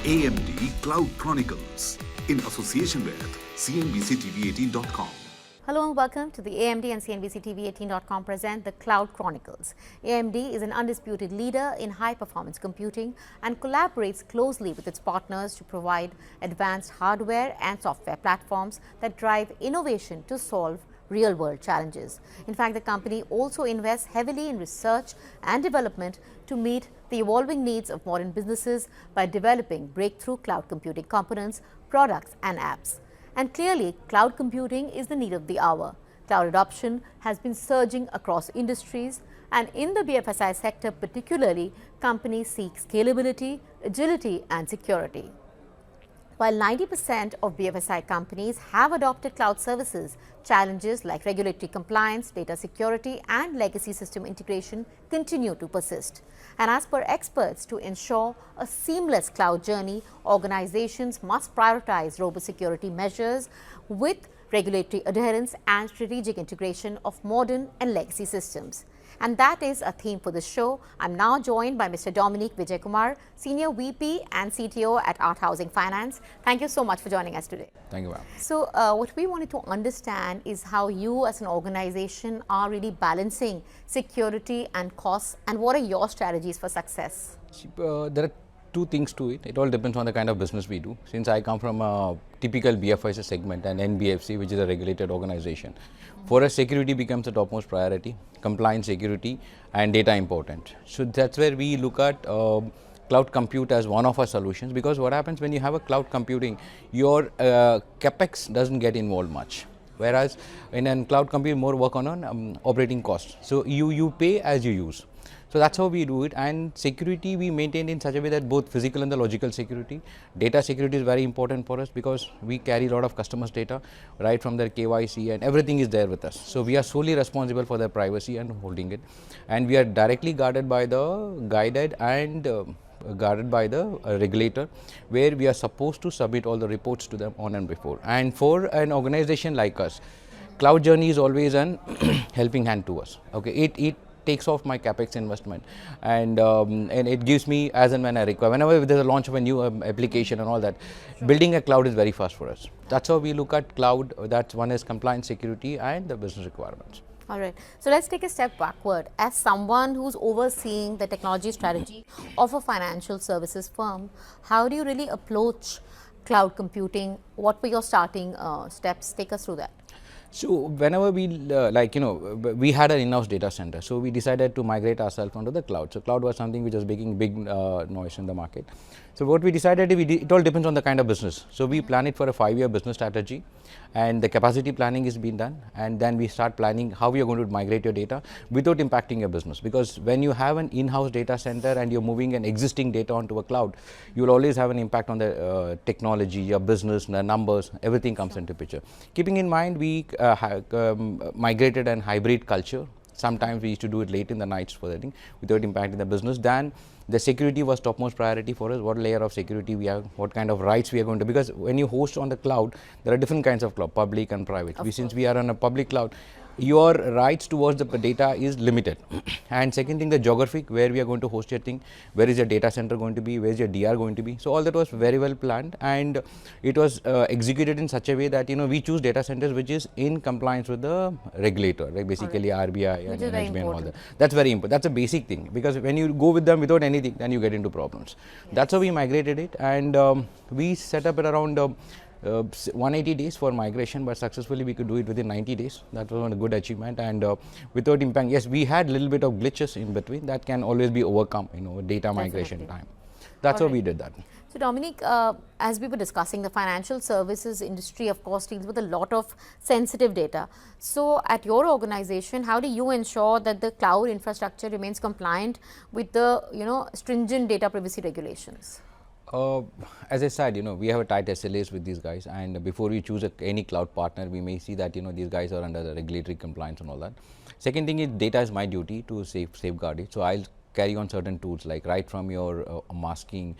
AMD Cloud Chronicles in association with cnbc.tv18.com. Hello and welcome to the AMD and cnbc.tv18.com present the Cloud Chronicles. AMD is an undisputed leader in high-performance computing and collaborates closely with its partners to provide advanced hardware and software platforms that drive innovation to solve real-world challenges. In fact, the company also invests heavily in research and development to meet the evolving needs of modern businesses by developing breakthrough cloud computing components, products and apps. And clearly, cloud computing is the need of the hour. Cloud adoption has been surging across industries, and in the BFSI sector particularly, companies seek scalability, agility and security. While 90% of BFSI companies have adopted cloud services, challenges like regulatory compliance, data security and legacy system integration continue to persist. And as per experts, to ensure a seamless cloud journey, organizations must prioritize robust security measures with regulatory adherence and strategic integration of modern and legacy systems. And that is a theme for the show. I'm now joined by Mr. Dominic Vijay Kumar, Senior VP and CTO at Art Housing Finance. Thank you so much for joining us today. Thank you, ma'am. So what we wanted to understand is how you as an organization are really balancing security and costs, and what are your strategies for success? There are two things to it. It all depends on the kind of business we do. Since I come from a typical BFSI segment and NBFC, which is a regulated organization, for us security becomes the topmost priority, compliance, security and data important. So that's where we look at cloud compute as one of our solutions, because what happens when you have a cloud computing, your capex doesn't get involved much. Whereas in a cloud compute, more work on operating costs. So you pay as you use. So that's how we do it. And security we maintain in such a way that both physical and the logical security. Data security is very important for us because we carry a lot of customers' data right from their KYC, and everything is there with us. So we are solely responsible for their privacy and holding it. And we are directly guarded by the guided and guarded by the regulator, where we are supposed to submit all the reports to them on and before. And for an organization like us, cloud journey is always an helping hand to us. Okay, it takes off my capex investment, and it gives me as and when I require. Whenever there's a launch of a new application and all that, building a cloud is very fast for us. That's how we look at cloud. That's one is compliance, security and the business requirements. All right. So let's take a step backward. As someone who's overseeing the technology strategy of a financial services firm, how do you really approach cloud computing? What were your starting steps? Take us through that. So whenever we we had an in-house data center, so we decided to migrate ourselves onto the cloud. So cloud was something which was making big noise in the market. So what we decided, it all depends on the kind of business. So we plan it for a 5-year business strategy, and the capacity planning is being done, and then we start planning how we are going to migrate your data without impacting your business. Because when you have an in-house data center and you're moving an existing data onto a cloud, you will always have an impact on the technology, your business, the numbers, everything comes into picture. Keeping in mind, we migrated an hybrid culture. Sometimes we used to do it late in the nights for that thing without impacting the business. Then the security was topmost priority for us. What layer of security we have, what kind of rights we are going to, because when you host on the cloud, there are different kinds of cloud, public and private. Since we are on a public cloud, your rights towards the data is limited. And second thing, the geographic, where we are going to host your thing, where is your data center going to be, where is your DR going to be. So all that was very well planned, and it was executed in such a way that we choose data centers which is in compliance with the regulator, like basically RBI and NHB and all that. That's very important. That's a basic thing, because when you go with them without anything, then you get into problems. That's how we migrated it, and we set up at around 180 days for migration, but successfully we could do it within 90 days. That was a good achievement, and without impact. Yes, we had a little bit of glitches in between that can always be overcome, data migration time. That's how we did that. So Dominic, as we were discussing, the financial services industry of course deals with a lot of sensitive data. So at your organization, how do you ensure that the cloud infrastructure remains compliant with the stringent data privacy regulations? As I said, we have a tight SLAs with these guys, and before we choose any cloud partner, we may see that these guys are under the regulatory compliance and all that. Second thing is, data is my duty to safeguard it. So I'll carry on certain tools, like right from your masking,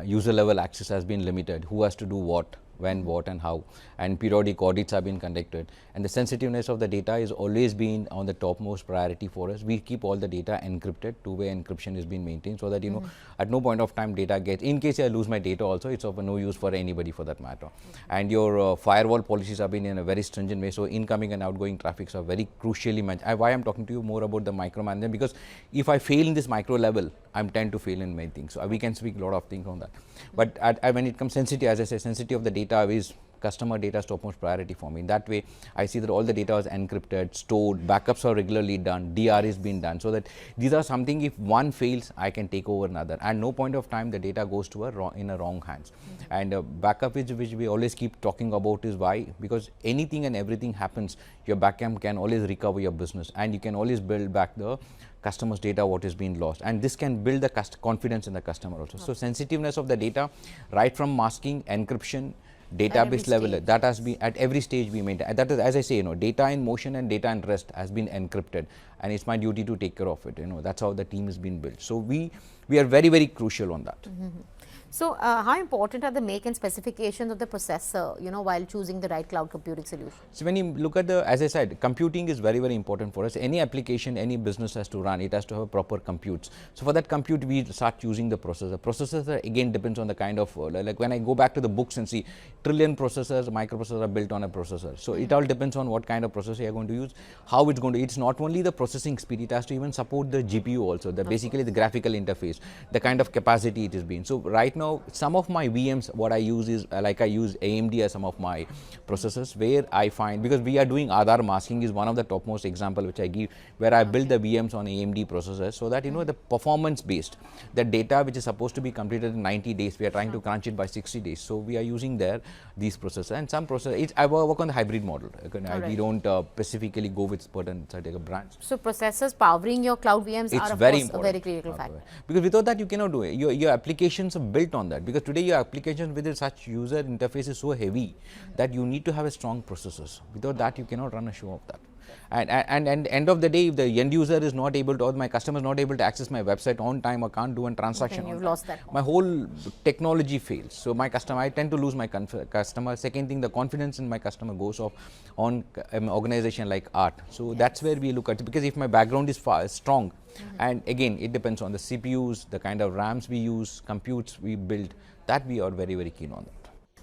user level access has been limited, who has to do what, when, what and how, and periodic audits have been conducted, and the sensitiveness of the data is always been on the topmost priority for us. We keep all the data encrypted, two-way encryption is being maintained, so that at no point of time data gets, in case I lose my data also, it's of no use for anybody for that matter. And your firewall policies have been in a very stringent way, so incoming and outgoing traffics are very crucially managed. Why I'm talking to you more about the micromanagement, because if I fail in this micro level, I'm tend to fail in many things. So we can speak a lot of things on that. But when it comes sensitive, as I say, sensitivity of the data is customer data is topmost priority for me. In that way, I see that all the data is encrypted, stored, backups are regularly done, DR is being done, so that these are something, if one fails, I can take over another, and no point of time the data goes to in a wrong hands. And backup, which we always keep talking about, is why, because anything and everything happens, your backup can always recover your business, and you can always build back the customer's data what is being lost, and this can build the confidence in the customer also. So sensitiveness of the data, right from masking, encryption, database level, that has been at every stage we maintain. That is, as I say, data in motion and data in rest has been encrypted, and it's my duty to take care of it. That's how the team has been built. So we are very, very crucial on that. So how important are the make and specifications of the processor, while choosing the right cloud computing solution? So when you look at as I said, computing is very, very important for us. Any application, any business has to run, it has to have proper computes. So for that compute, we start using the processor. Processors again depends on the kind of, like when I go back to the books and see trillion processors, microprocessors are built on a processor. So it all depends on what kind of processor you are going to use, how it's going to, it's not only the processing speed, it has to even support the GPU also, basically the graphical interface, the kind of capacity it is being. So right now, some of my VMs, what I use is, like I use AMD as some of my processors, where I find, because we are doing Aadhaar masking is one of the topmost example which I give, where I build the VMs on AMD processors, so that the performance based, the data which is supposed to be completed in 90 days, we are trying to crunch it by 60 days. So we are using these processors, and some processors, I work on the hybrid model. We don't specifically go with certain brands. So processors powering your cloud VMs are of course a very critical factor. Because without that you cannot do it. Your applications are built on that, because today your applications with such user interface is so heavy that you need to have a strong processors. Without that you cannot run a show of that. And end of the day, if the end user is not able to, or my customer is not able to access my website on time or can't do a transaction, then you've lost that. My whole technology fails. So my customer, I tend to lose my customer. Second thing, the confidence in my customer goes off on an organization like art. So that's where we look at it, because if my background is strong, and again it depends on the CPUs, the kind of RAMs we use, computes we build, that we are very, very keen on that.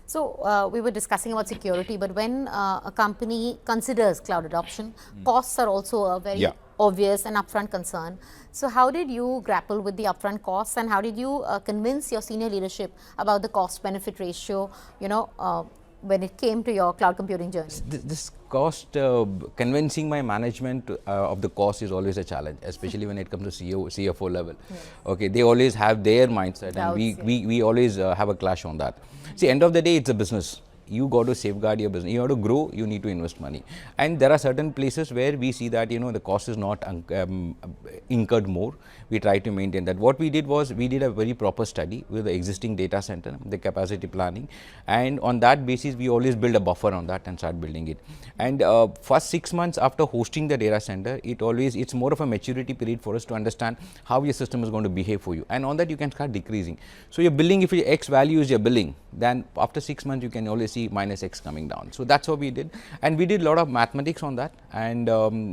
So we were discussing about security, but when a company considers cloud adoption, costs are also a very obvious and upfront concern. So how did you grapple with the upfront costs, and how did you convince your senior leadership about the cost-benefit ratio, when it came to your cloud computing journey? This cost, convincing my management of the cost is always a challenge, especially when it comes to CFO level. Okay, they always have their mindset, and we always have a clash on that. See, end of the day, it's a business. You got to safeguard your business. You have to grow, you need to invest money. And there are certain places where we see that, the cost is not incurred more. We try to maintain that. What we did was, we did a very proper study with the existing data center, the capacity planning. And on that basis, we always build a buffer on that and start building it. And first 6 months after hosting the data center, it's more of a maturity period for us to understand how your system is going to behave for you. And on that, you can start decreasing. So your billing, if your X value is your billing, then after 6 months, you can always see minus X coming down. So that's what we did, and we did a lot of mathematics on that, and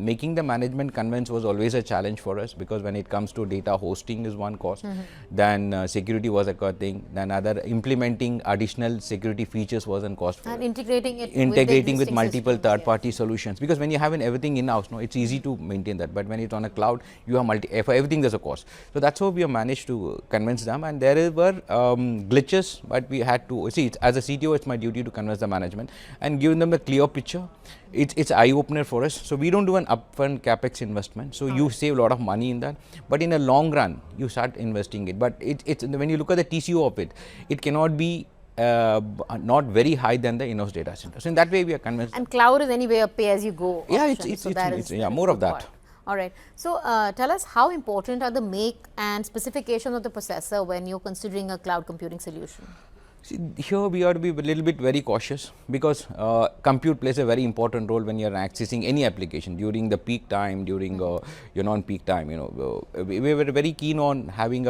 making the management convince was always a challenge for us, because when it comes to data hosting is one cost, then security was a thing, then other implementing additional security features was a cost, and integrating with multiple third-party solutions, because when you have everything in-house, it's easy to maintain that, but when it's on a cloud, you have for everything there's a cost. So that's how we have managed to convince them, and there were glitches, but we had to see, as a CTO, it's my duty to convince the management and give them a clear picture. It's eye-opener for us. So we don't do an upfront capex investment, so you save a lot of money in that, but in a long run you start investing it. But it's when you look at the TCO of it, it cannot be not very high than the in-house data center. So in that way we are convinced. And cloud is anyway a pay-as-you-go option. Yeah, it's more of that. All right. So tell us, how important are the make and specifications of the processor when you're considering a cloud computing solution? See, here we have to be a little bit very cautious, because compute plays a very important role when you are accessing any application during the peak time, during your non-peak time. We were very keen on having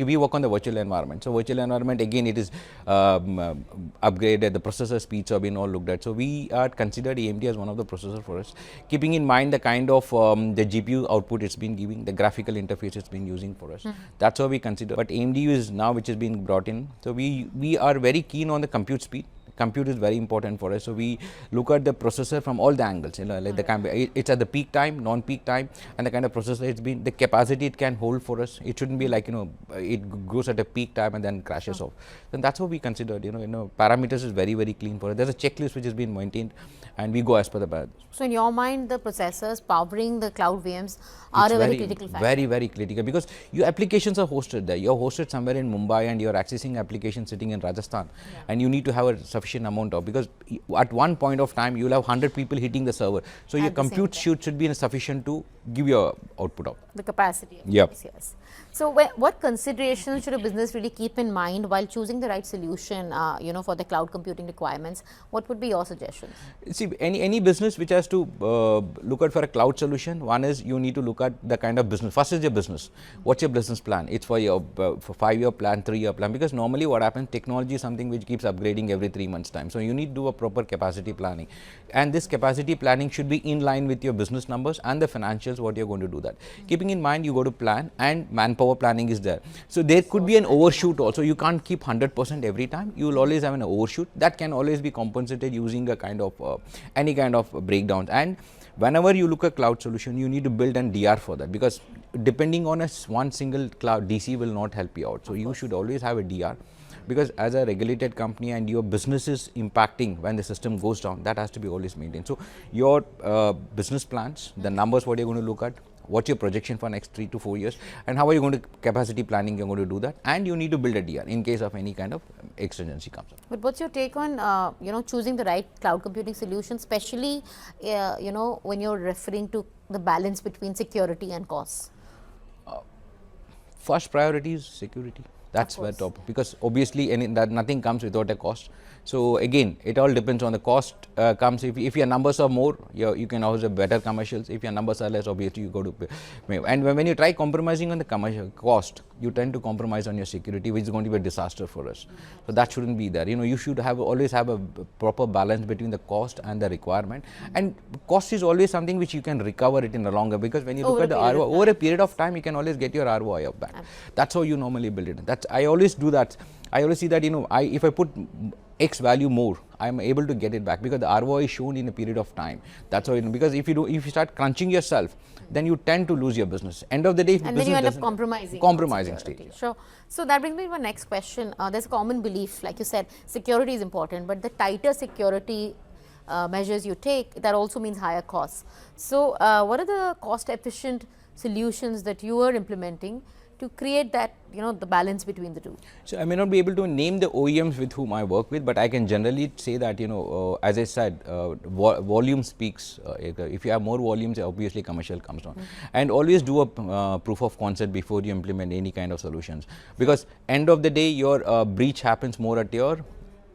we work on the virtual environment. So virtual environment, again, it is upgraded. The processor speeds have been all looked at. So we are considered AMD as one of the processors for us, keeping in mind the kind of the GPU output it's been giving, the graphical interface it's been using for us. That's how we consider. But AMD is now which is being brought in. So we are very keen on the compute speed. Compute is very important for us. So we look at the processor from all the angles, it's at the peak time, non-peak time, and the kind of processor it's been, the capacity it can hold for us. It shouldn't be like, it goes at a peak time and then crashes off. Then that's what we considered, parameters is very, very clean for us. There's a checklist which has been maintained, and we go as per the parameters. So in your mind, the processors powering the cloud VMs are a very critical factor. Very, very critical, because your applications are hosted there. You're hosted somewhere in Mumbai and you're accessing applications sitting in Rajasthan, and you need to have a sufficient amount of, because at one point of time you'll have 100 people hitting the server. So your compute should be sufficient to give your output out. The capacity. Yep. Yes. So what considerations should a business really keep in mind while choosing the right solution, for the cloud computing requirements? What would be your suggestions? See, any business which has to look at for a cloud solution, one is you need to look at the kind of business. First is your business. What's your business plan? It's for your for 5-year plan, 3-year plan, because normally what happens, technology is something which keeps upgrading every 3 months time. So you need to do a proper capacity planning, and this capacity planning should be in line with your business numbers and the financials, what you're going to do that. Keeping in mind, you go to plan, and manpower planning is there. So there could be an overshoot also. You can't keep 100% every time. You will always have an overshoot. That can always be compensated using a kind of any kind of breakdowns. And whenever you look at cloud solution, you need to build an DR for that, because depending on one single cloud, DC will not help you out. So you should always have a DR, because as a regulated company and your business is impacting when the system goes down, that has to be always maintained. So your business plans, the numbers what you're going to look at, what's your projection for next 3 to 4 years, and how are you going to capacity planning, you're going to do that, and you need to build a DR in case of any kind of exigency comes up. But what's your take on choosing the right cloud computing solution, especially when you're referring to the balance between security and costs? First priority is security. That's where top, because obviously nothing comes without a cost. So again, it all depends on the cost comes. If your numbers are more, you can always have better commercials. If your numbers are less, obviously you go to pay. And when you try compromising on the commercial cost, you tend to compromise on your security, which is going to be a disaster for us. So that shouldn't be there. You should always have a proper balance between the cost and the requirement. And cost is always something which you can recover it in the longer, because when you look at the ROI over a period of time, you can always get your ROI up back. That's how you normally build it. I always do that. I always see that if I put X value more, I am able to get it back, because the ROI is shown in a period of time. That's how because if you start crunching yourself, then you tend to lose your business. End of the day, and then you end up compromising stage. Sure. So that brings me to my next question. There's a common belief, like you said, security is important, but the tighter security measures you take, that also means higher costs. So what are the cost efficient solutions that you are implementing to create that, the balance between the two? So I may not be able to name the OEMs with whom I work with, but I can generally say that, as I said, volume speaks. If you have more volumes, obviously commercial comes down. And always do a proof of concept before you implement any kind of solutions, because end of the day, your breach happens more at your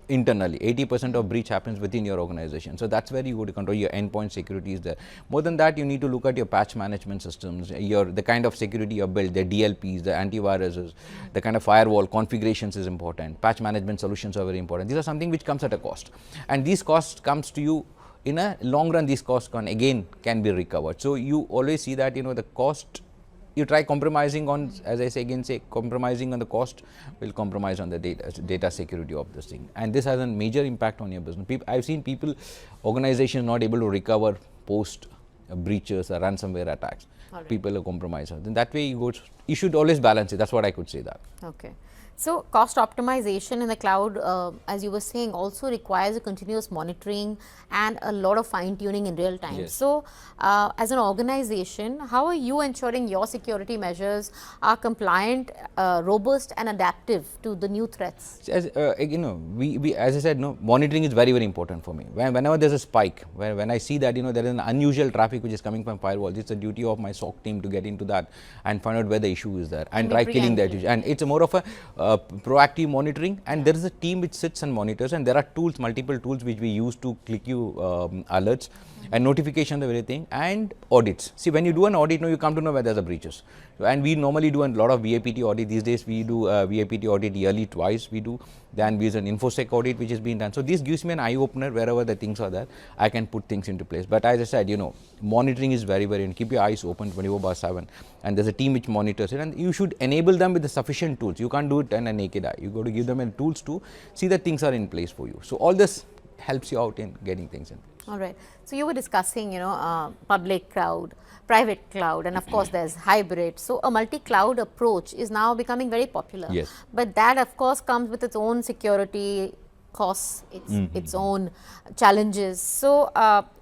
internally. 80% of breach happens within your organization. So that's where you go to control your endpoint security is there. More than that, you need to look at your patch management systems, the kind of security you build, the DLPs, the antiviruses, the kind of firewall configurations is important. Patch management solutions are very important. These are something which comes at a cost, and these costs comes to you in a long run. These costs can be recovered. So you always see that the cost. You try compromising on, as I say, compromising on the cost will compromise on the data security of this thing. And this has a major impact on your business. I've seen organizations not able to recover post breaches or ransomware attacks. Right. People are compromised. Then that way you should always balance it. That's what I could say that. Okay. So cost optimization in the cloud, as you were saying, also requires a continuous monitoring and a lot of fine tuning in real time. Yes. So as an organization, how are you ensuring your security measures are compliant, robust and adaptive to the new threats? As as I said, monitoring is very, very important for me. Whenever there's a spike, when I see that there is an unusual traffic which is coming from firewalls, it's the duty of my SOC team to get into that and find out where the issue is there and try killing that issue. And it's more of a proactive monitoring, and there is a team which sits and monitors, and there are tools, multiple tools which we use to click you alerts and notification of everything, and audits. See, when you do an audit, you come to know where there's a breaches. And we normally do a lot of VAPT audit. These days we do VAPT audit yearly twice we do. Then we use an InfoSec audit which is being done. So this gives me an eye opener wherever the things are there. I can put things into place. But as I said, monitoring is very, very important. Keep your eyes open 24/7. And there's a team which monitors it, and you should enable them with the sufficient tools. You can't do it in a naked eye. You got to give them tools to see that things are in place for you. So all this helps you out in getting things in place. All right. So you were discussing, public cloud, private cloud, and of course there's hybrid. So a multi-cloud approach is now becoming very popular. Yes. But that of course comes with its own security costs, its own challenges. So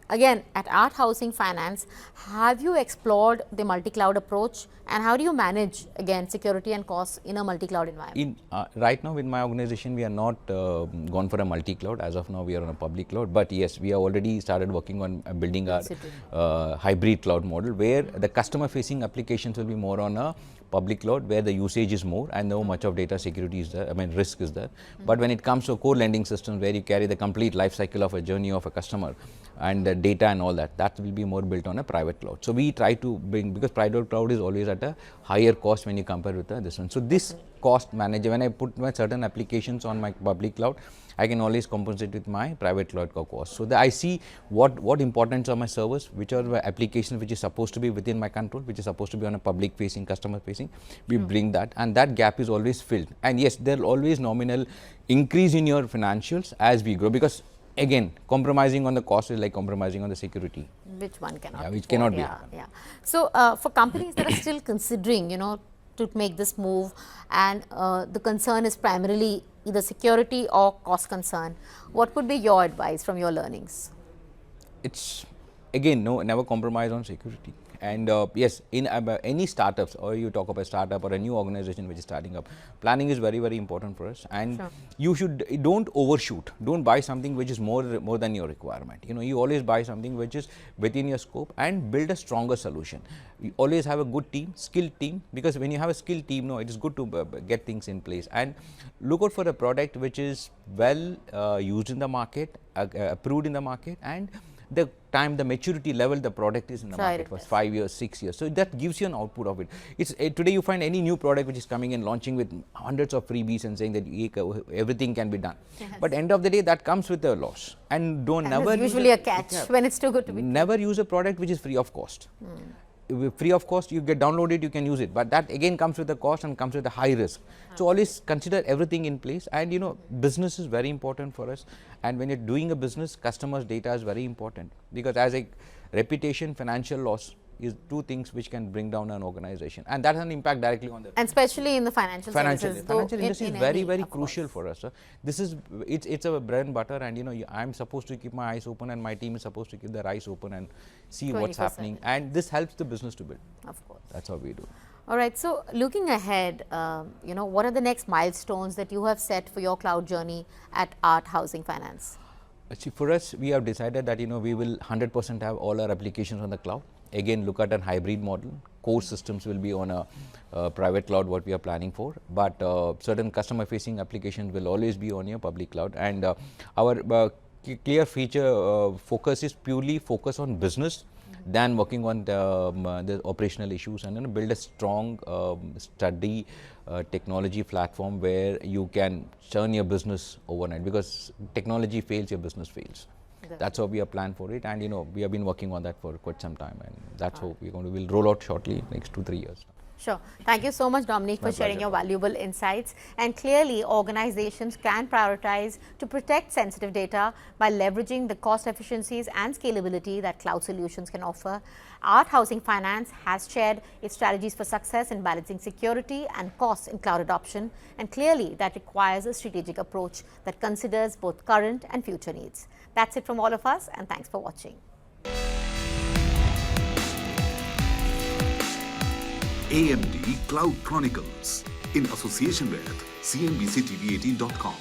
again, at Art Housing Finance, have you explored the multi-cloud approach, and how do you manage again security and costs in a multi-cloud environment? Right now, with my organization, we are not gone for a multi-cloud. As of now, we are on a public cloud. But yes, we have already started working on building our hybrid cloud model, where the customer-facing applications will be more on a public cloud, where the usage is more and no much of data security is there, risk is there. But when it comes to core lending systems, where you carry the complete life cycle of a journey of a customer and the data and all that, that will be more built on a private cloud. So we try to bring, because private cloud is always at a higher cost when you compare with this one. So this cost manager, when I put my certain applications on my public cloud, I can always compensate with my private cloud cost. So I see what importance of my servers, which are the applications which is supposed to be within my control, which is supposed to be on a public facing, customer facing. We bring that, and that gap is always filled. And yes, there will always nominal increase in your financials as we grow, because again, compromising on the cost is like compromising on the security. Which one cannot be. Which cannot be. Yeah. So for companies that are still considering, to make this move, and the concern is primarily either security or cost concern, what would be your advice from your learnings? It's again, never compromise on security. And yes, in any startups, or you talk about a startup or a new organization which is starting up, planning is very, very important for us. And you don't overshoot. Don't buy something which is more than your requirement. You always buy something which is within your scope, and build a stronger solution. You always have a good team, skilled team, because when you have a skilled team, it is good to get things in place. And look out for a product which is well used in the market, approved in the market, and the maturity level the product is in the market was 5 years, 6 years. So that gives you an output of it. It's today you find any new product which is coming and launching with hundreds of freebies and saying that everything can be done. Yes. But end of the day, that comes with a loss. And never usually a catch when it's too good to be true. Never use a product which is free of cost. Free of cost, you get downloaded, you can use it, but that again comes with a cost and comes with a high risk. So always consider everything in place. And business is very important for us, and when you're doing a business, customers' data is very important, because as a reputation, financial loss is two things which can bring down an organization, and that has an impact directly on the and especially in the financial services. Financial industry is very, very crucial for us. This is it's a bread and butter, and I'm supposed to keep my eyes open, and my team is supposed to keep their eyes open and see what's happening, and this helps the business to build. Of course, that's how we do. All right. So looking ahead, what are the next milestones that you have set for your cloud journey at Art Housing Finance? See, for us, we have decided that we will 100% have all our applications on the cloud. Again, look at a hybrid model. Core systems will be on a private cloud, what we are planning for, but certain customer facing applications will always be on your public cloud. And our clear feature focus is purely focus on business than working on the operational issues, and build a strong steady technology platform where you can turn your business overnight, because technology fails, your business fails. That's how we have planned for it, and we have been working on that for quite some time, and that's how we'll roll out shortly, next 2-3 years. Sure. Thank you so much, Dominic, for sharing your valuable insights. And clearly, organizations can prioritize to protect sensitive data by leveraging the cost efficiencies and scalability that cloud solutions can offer. Art Housing Finance has shared its strategies for success in balancing security and costs in cloud adoption, and clearly that requires a strategic approach that considers both current and future needs. That's it from all of us, and thanks for watching. AMD Cloud Chronicles in association with cnbc tv18.com.